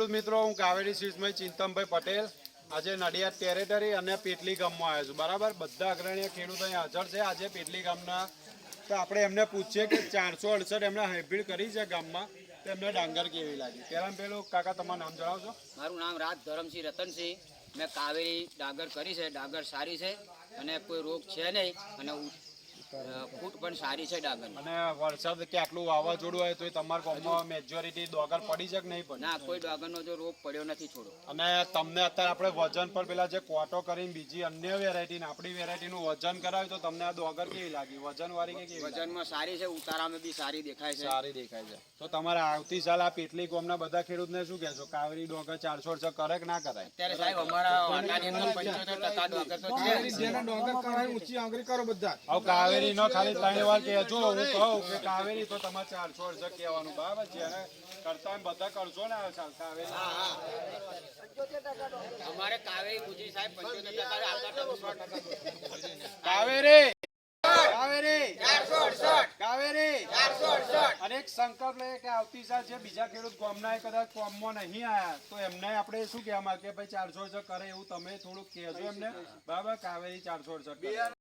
મિત્રો હું કાવેરી સીડ્સમાં ચિંતનભાઈ પટેલ આજે નડિયાદ ટેરેટરી અને પેટલી ગામમાં આવ્યો છું બરાબર બધા અગ્રણીય ખેડૂતો અહીં હાજર છે આજે પેટલી ગામના તો આપણે એમને પૂછીએ કે 468 એમને હાઇબ્રિડ કરી છે ગામમાં તો એમને ડાંગર કેવી લાગી પેલું કાકા તમારું નામ જણાવશો મારું નામ રાજ ધરમસિંહ રતનસિંહ મેં કાવેરી ડાંગર કરી છે ડાંગર સારી છે અને કોઈ રોગ છે નહીં અને ફૂટ પણ સારી છે ડાંગર અને વરસાદ કે આટલું વાવાઝોડું હોય તો તમારા ગામમાં મેજોરિટી ડોગર પડી છે કે નહીં પડી ના કોઈ ડાંગરનો જો રોગ પડ્યો નથી થોડો અને તમને અત્યારે આપણે વજન પર પેલા જે ક્વાટો કરીને બીજી અન્ય વેરાયટી આપણી વેરાયટીનું વજન કરાવ્યું તો તમને આ ડોગર કેવી લાગી વજન વાળી કે કેવી વજનમાં સારી છે ઉતારામાં બી સારી દેખાય છે સારી દેખાય છે તો તમારે આવતી સાલ આ પેટલી ગામના બધા ખેડૂતને શું કહેશો કાવેરી ડોગર 468 કરે કે ના કરાય અત્યારે સાહેબ અમારા વાટાની અંદર 75% ડોગર તો છે જેના ડોગર કરાય ઊંચી આંગળી કરો બધા હવે કાવેરી નો ખાલી 3 વાર કહેજો હું કહું કે કાવેરી તો તમારે 468 કહેવાનું બરાબર જેને કરતા એમ બધા કરશો ને કાવેરી અમારે કાવેરી ગુજી સાહેબ 75% આવતા 100% કાવેરી કાવેરી 468 કાવેરી 468 અને એક સંકલ્પ લે કે આવતી સાલ જે બીજા ખેડૂત ગામના કદાચ ગામમાં નહીં આયા તો એમને આપણે શું કહેવા માંગે કે ભાઈ 468 કરે એવું તમે થોડુંક કહેજો એમને બરાબર કાવેરી 468